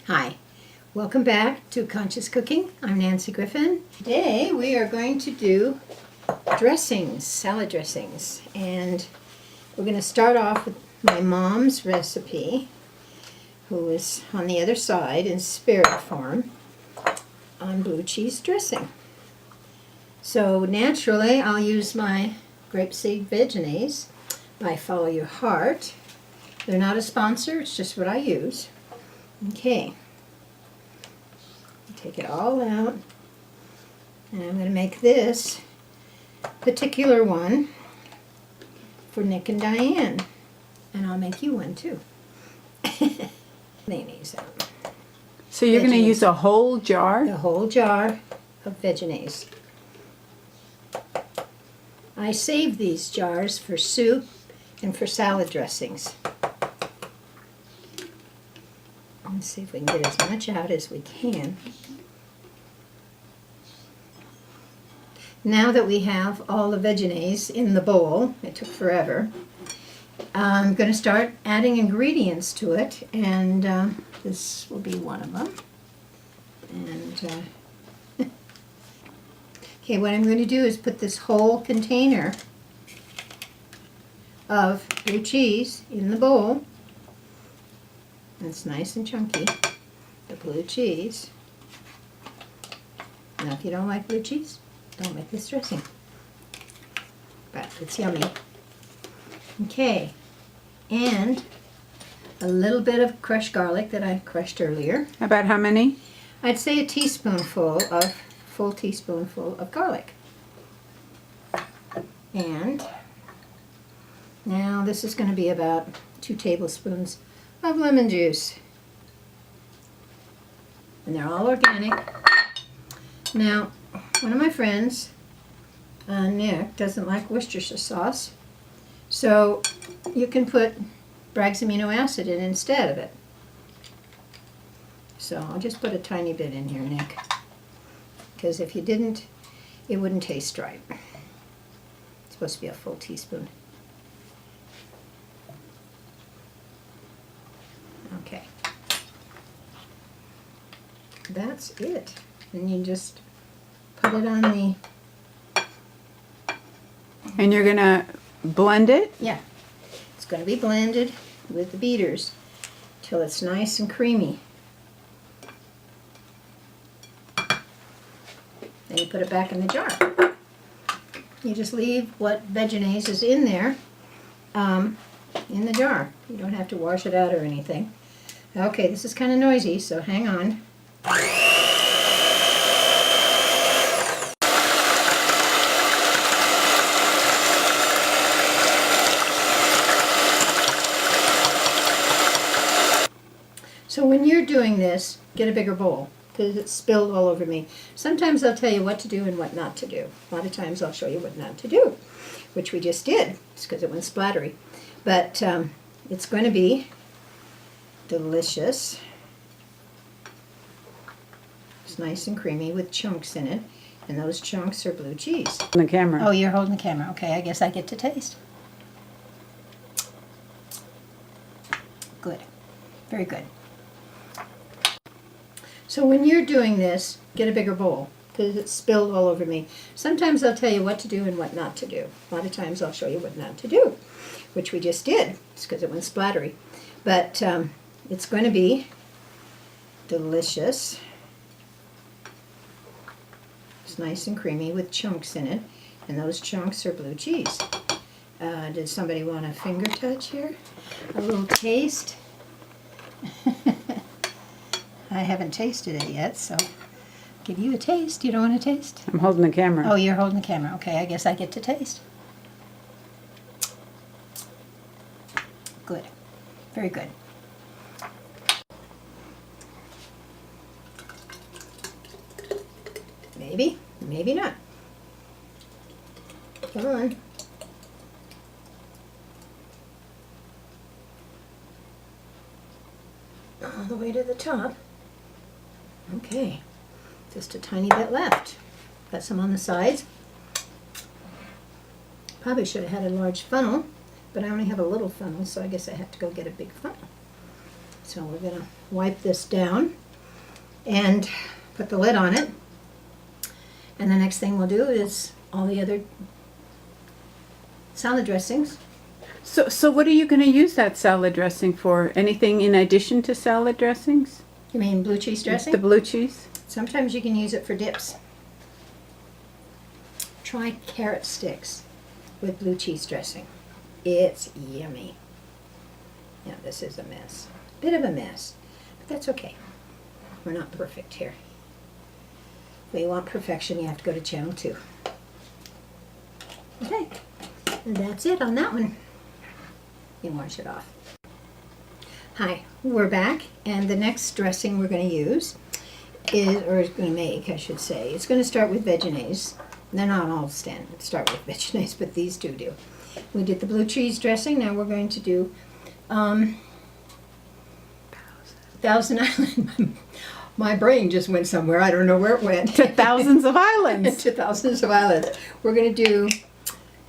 Hi, welcome back to Conscious Cooking. I'm Nancy Griffin. Today we are going to do dressings, salad dressings, and we're going to start off with my mom's recipe, who is on the other side in spirit form, on blue cheese dressing. So naturally I'll use my grapeseed veggies by Follow Your Heart. They're not a sponsor, it's just what I use. Okay, take it all out, and I'm going to make this particular one for Nick and Diane, and I'll make you one too. Mayonnaise out. So you're going to use a whole jar? The whole jar of veggies. I save these jars for soup and for salad dressings. Let's see if we can get as much out as we can. Now that we have all the veggies in the bowl, it took forever, I'm going to start adding ingredients to it, and this will be one of them. And okay, what I'm going to do is put this whole container of blue cheese in the bowl. It's nice and chunky, the blue cheese. Now if you don't like blue cheese, don't make this dressing. But it's yummy. Okay, and a little bit of crushed garlic that I crushed earlier. About how many? I'd say a full teaspoonful of garlic. And now this is going to be about 2 tablespoons of lemon juice. And they're all organic. Now, one of my friends, Nick, doesn't like Worcestershire sauce, so you can put Bragg's amino acid in instead of it. So I'll just put a tiny bit in here, Nick, because if you didn't, it wouldn't taste right. It's supposed to be a full teaspoon. Okay, that's it. And you just put it on the... And you're going to blend it? Yeah, it's going to be blended with the beaters till it's nice and creamy. Then you put it back in the jar. You just leave what veggies is in there in the jar. You don't have to wash it out or anything. Okay, this is kind of noisy, so hang on. So when you're doing this, get a bigger bowl, because it's spilled all over me. Sometimes I'll tell you what to do and what not to do. A lot of times I'll show you what not to do, which we just did, just because it went splattery. But it's going to be delicious. It's nice and creamy with chunks in it, and those chunks are blue cheese. On the camera. Oh, you're holding the camera. Okay, I guess I get to taste. Good. Very good. So when you're doing this, get a bigger bowl, because it's spilled all over me. Sometimes I'll tell you what to do and what not to do. A lot of times I'll show you what not to do, which we just did, just because it went splattery. But it's going to be delicious. It's nice and creamy with chunks in it, and those chunks are blue cheese. Did somebody want a finger touch here? A little taste? I haven't tasted it yet, so I'll give you a taste. You don't want to taste? I'm holding the camera. Oh, you're holding the camera. Okay, I guess I get to taste. Good. Very good. Maybe, maybe not. Come on. All the way to the top. Okay, just a tiny bit left. Got some on the sides. Probably should have had a large funnel, but I only have a little funnel, so I guess I have to go get a big funnel. So we're going to wipe this down and put the lid on it. And the next thing we'll do is all the other salad dressings. So what are you going to use that salad dressing for? Anything in addition to salad dressings? You mean blue cheese dressing? The blue cheese? Sometimes you can use it for dips. Try carrot sticks with blue cheese dressing. It's yummy. Now this is a mess. Bit of a mess, but that's okay. We're not perfect here. If you want perfection, you have to go to channel 2. Okay, and that's it on that one. You can wash it off. Hi, we're back, and the next dressing we're going to use is, or is going to make, I should say, it's going to start with veggies. They're not all start with veggies, but these two do. We did the blue cheese dressing. Now we're going to do Thousand Island. My brain just went somewhere. I don't know where it went. To thousands of islands. To thousands of islands. We're going to do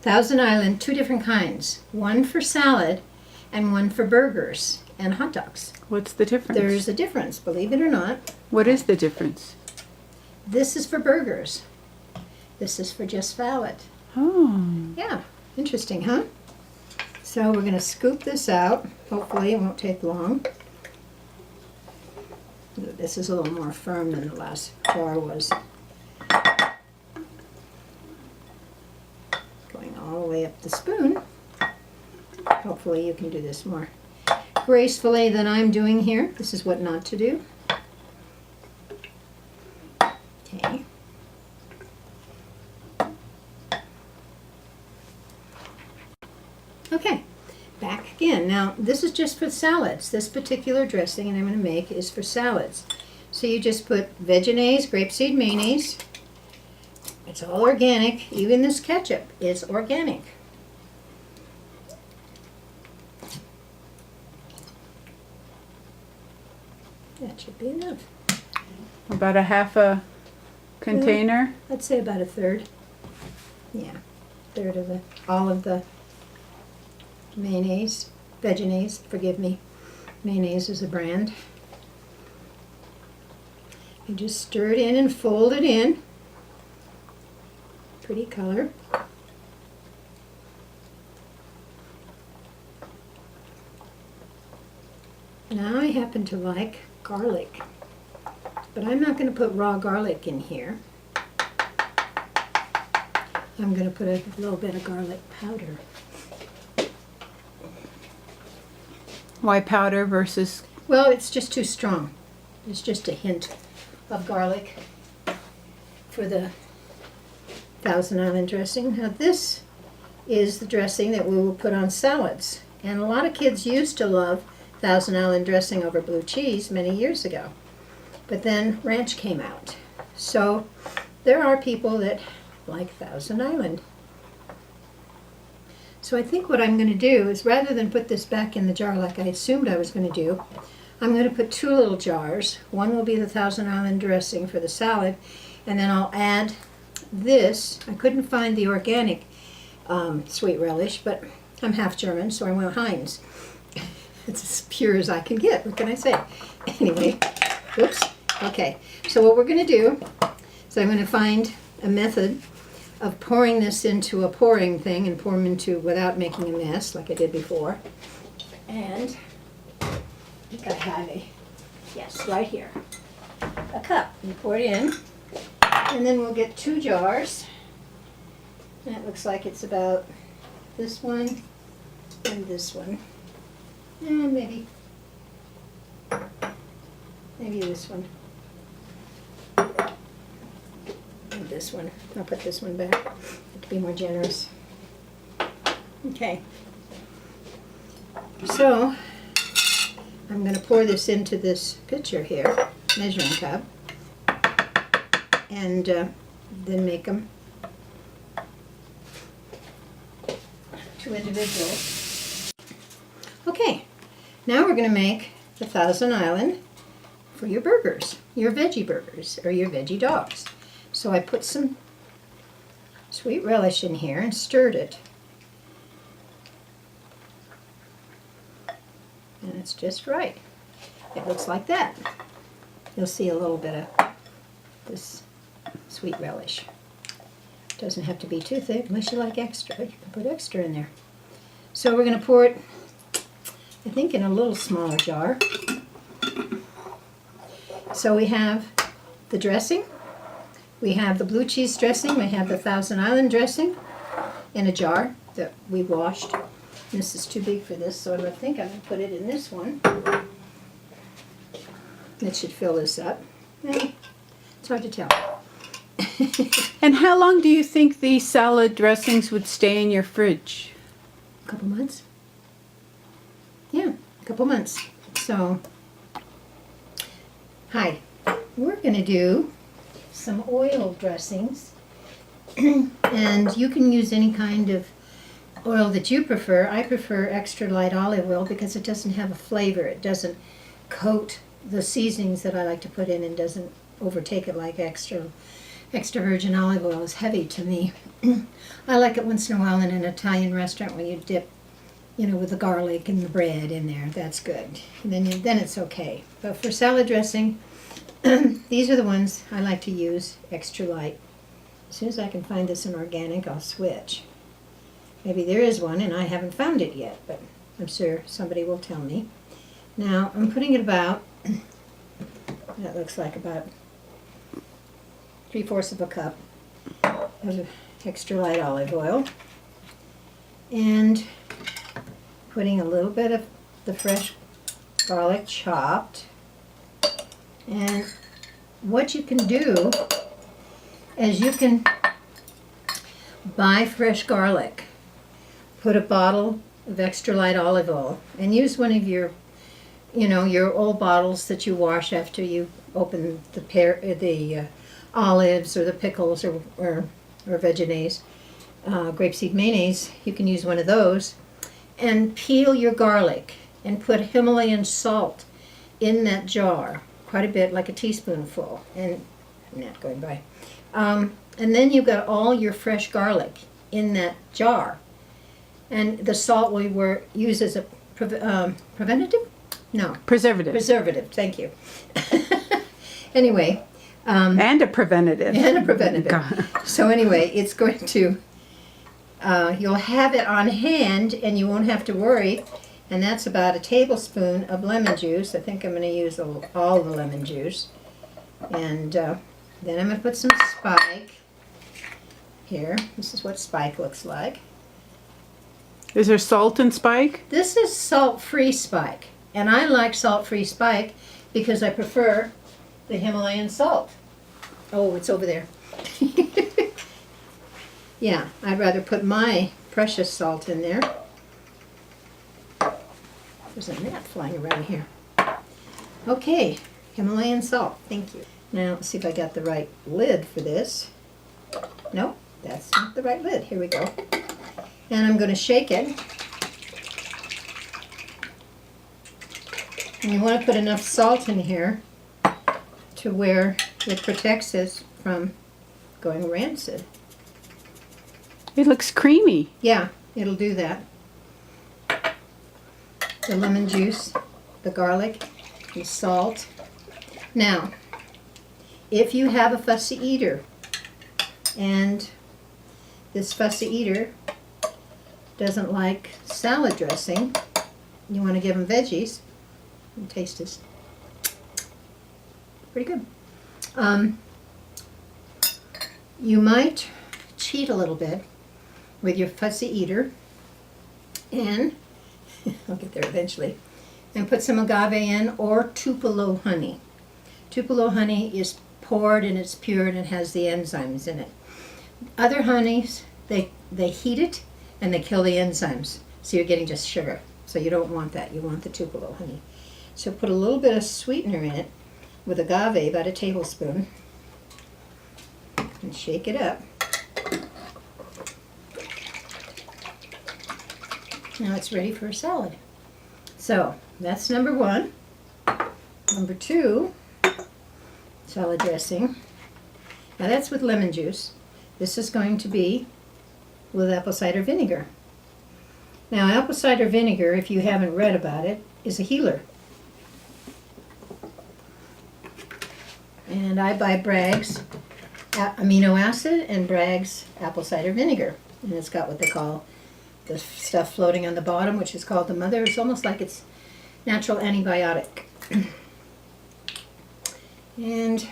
Thousand Island, 2 different kinds. One for salad and one for burgers and hot dogs. What's the difference? There's a difference, believe it or not. What is the difference? This is for burgers. This is for just salad. Oh. Yeah, interesting, huh? So we're going to scoop this out. Hopefully it won't take long. This is a little more firm than the last jar was. Going all the way up the spoon. Hopefully you can do this more gracefully than I'm doing here. This is what not to do. Okay. Okay, back again. Now, this is just for salads. This particular dressing that I'm going to make is for salads. So you just put veggies, grapeseed mayonnaise. It's all organic. Even this ketchup is organic. That should be enough. About a half a container? I'd say about a third. Yeah, third of all of the mayonnaise, veggies, forgive me. Mayonnaise is a brand. You just stir it in and fold it in. Pretty color. Now I happen to like garlic, but I'm not going to put raw garlic in here. I'm going to put a little bit of garlic powder. Why powder versus... Well, it's just too strong. It's just a hint of garlic for the Thousand Island dressing. Now this is the dressing that we will put on salads. And a lot of kids used to love Thousand Island dressing over blue cheese many years ago. But then ranch came out. So there are people that like Thousand Island. So I think what I'm going to do is, rather than put this back in the jar like I assumed I was going to do, I'm going to put 2 little jars. One will be the Thousand Island dressing for the salad, and then I'll add this. I couldn't find the organic sweet relish, but I'm half German, so I went Heinz. It's as pure as I can get. What can I say? Anyway, oops. Okay, so what we're going to do is I'm going to find a method of pouring this into a pouring thing and pour them into without making a mess like I did before. And I think I have yes, right here, a cup. You pour it in, and then we'll get 2 jars. And it looks like it's about this one and this one. And maybe this one. And this one. I'll put this one back to be more generous. Okay. So I'm going to pour this into this pitcher here, measuring cup, and then make them 2 individuals. Okay, now we're going to make the Thousand Island for your burgers, your veggie burgers, or your veggie dogs. So I put some sweet relish in here and stirred it. And it's just right. it looks like that. You'll see a little bit of this sweet relish. Doesn't have to be too thick unless you like extra. You can put extra in there. So we're going to pour it, I think, in a little smaller jar. So we have the dressing. We have the blue cheese dressing. We have the Thousand Island dressing in a jar that we washed. This is too big for this, so I think I'm going to put it in this one. That should fill this up. It's hard to tell. And how long do you think these salad dressings would stay in your fridge? A couple months. Yeah, a couple months. So, hi. We're going to do some oil dressings. And you can use any kind of oil that you prefer. I prefer extra light olive oil because it doesn't have a flavor. It doesn't coat the seasonings that I like to put in and doesn't overtake it like extra virgin olive oil is heavy to me. I like it once in a while in an Italian restaurant when you dip, with the garlic and the bread in there. That's good. And then it's okay. But for salad dressing, these are the ones I like to use, extra light. As soon as I can find this in organic, I'll switch. Maybe there is one and I haven't found it yet, but I'm sure somebody will tell me. Now, I'm putting it about, that looks like about 3/4 of a cup of extra light olive oil. And putting a little bit of the fresh garlic chopped. And what you can do is you can buy fresh garlic, put a bottle of extra light olive oil, and use one of your old bottles that you wash after you open the olives or the pickles or veggies, grapeseed mayonnaise. You can use one of those and peel your garlic and put Himalayan salt in that jar, quite a bit, like a teaspoonful, and I'm not going by. And then you've got all your fresh garlic in that jar, and the salt we use as a preventative? No. Preservative. Preservative, thank you. Anyway. And a preventative. And a preventative. So anyway, it's going to, you'll have it on hand and you won't have to worry. And that's about a tablespoon of lemon juice. I think I'm going to use all the lemon juice. And then I'm going to put some spike here. This is what spike looks like. Is there salt in spike? This is salt-free spike. And I like salt-free spike because I prefer the Himalayan salt. Oh, it's over there. Yeah, I'd rather put my precious salt in there. There's a gnat flying around here. Okay, Himalayan salt, thank you. Now, let's see if I got the right lid for this. No, that's not the right lid. Here we go. And I'm going to shake it. And you want to put enough salt in here to where it protects it from going rancid. It looks creamy. Yeah, it'll do that. The lemon juice, the garlic, the salt. Now, if you have a fussy eater, and this fussy eater doesn't like salad dressing, you want to give them veggies, and taste this. Pretty good. You might cheat a little bit with your fussy eater, and I'll get there eventually, and put some agave in or Tupelo honey. Tupelo honey is poured and it's pure and it has the enzymes in it. Other honeys, they heat it and they kill the enzymes, so you're getting just sugar. So you don't want that. You want the Tupelo honey. So put a little bit of sweetener in it with agave, about a tablespoon, and shake it up. Now it's ready for a salad. So that's number one. Number two, salad dressing. Now that's with lemon juice. This is going to be with apple cider vinegar. Now apple cider vinegar, if you haven't read about it, is a healer. And I buy Bragg's amino acid and Bragg's apple cider vinegar. And it's got what they call the stuff floating on the bottom, which is called the mother. It's almost like it's natural antibiotic. And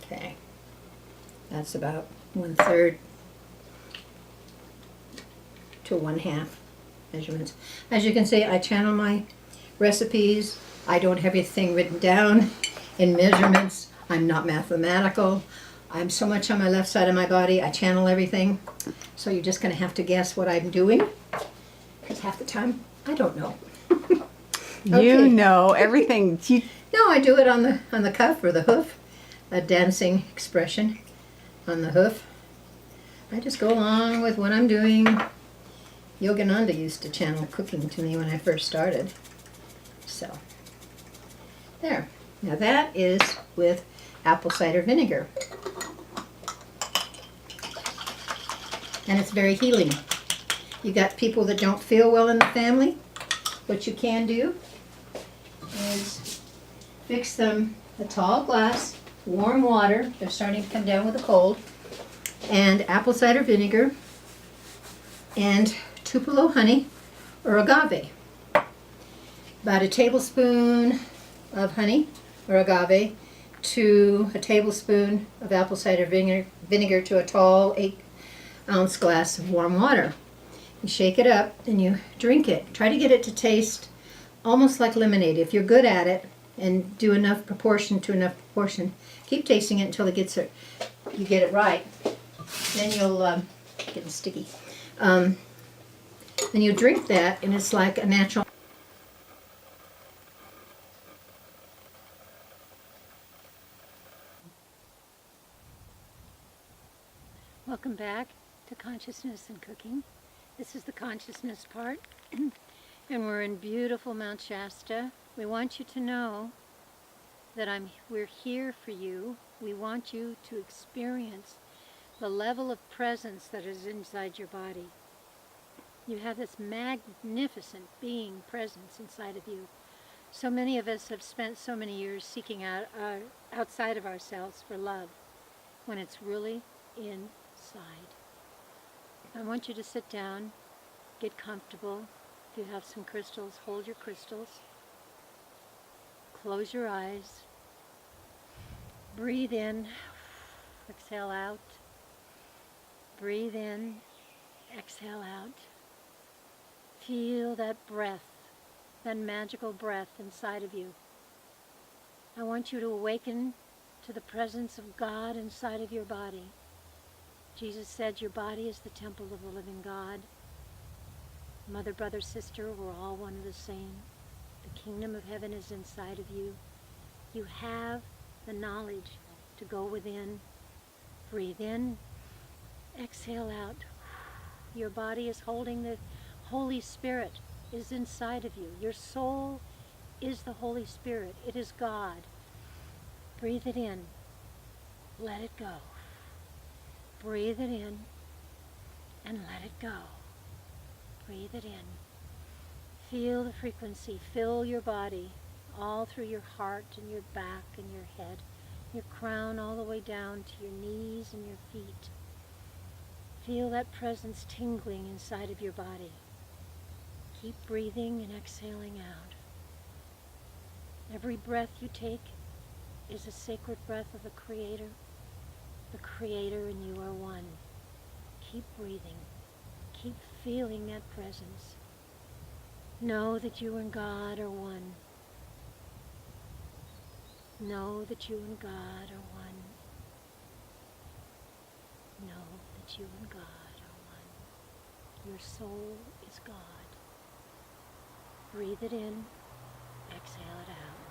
okay, that's about 1/3 to 1/2 measurements. As you can see, I channel my recipes. I don't have everything written down in measurements. I'm not mathematical. I'm so much on my left side of my body, I channel everything. So you're just going to have to guess what I'm doing, because half the time I don't know. You know everything. No, I do it on the cuff or the hoof, a dancing expression on the hoof. I just go along with what I'm doing. Yogananda used to channel cooking to me when I first started. So, there. Now that is with apple cider vinegar. And it's very healing. You got people that don't feel well in the family. What you can do is fix them a tall glass, warm water. They're starting to come down with a cold. And apple cider vinegar and Tupelo honey or agave. About a tablespoon of honey or agave to a tablespoon of apple cider vinegar to a tall 8-ounce glass of warm water. You shake it up and you drink it. Try to get it to taste almost like lemonade. If you're good at it and do enough proportion to enough proportion, keep tasting it until you get it right. Then you'll getting sticky. Then you drink that, and it's like a natural. Welcome back to Consciousness and Cooking. This is the consciousness part, and we're in beautiful Mount Shasta. We want you to know that we're here for you. We want you to experience the level of presence that is inside your body. You have this magnificent being presence inside of you. So many of us have spent so many years seeking out outside of ourselves for love, when it's really inside. I want you to sit down, get comfortable. If you have some crystals, hold your crystals. Close your eyes. Breathe in, exhale out. Breathe in, exhale out. Feel that breath, that magical breath inside of you. I want you to awaken to the presence of God inside of your body. Jesus said your body is the temple of the living God. Mother, brother, sister, we're all one and the same. The kingdom of heaven is inside of you. You have the knowledge to go within. Breathe in, exhale out. Your body is holding the Holy Spirit is inside of you. Your soul is the Holy Spirit. It is God. Breathe it in. Let it go. Breathe it in and let it go. Breathe it in. Feel the frequency. Fill your body all through your heart and your back and your head, your crown all the way down to your knees and your feet. Feel that presence tingling inside of your body. Keep breathing and exhaling out. Every breath you take is a sacred breath of the Creator. The Creator and you are one. Keep breathing. Keep feeling that presence. Know that you and God are one. Know that you and God are one. Know that you and God are one. Your soul is God. Breathe it in, exhale it out.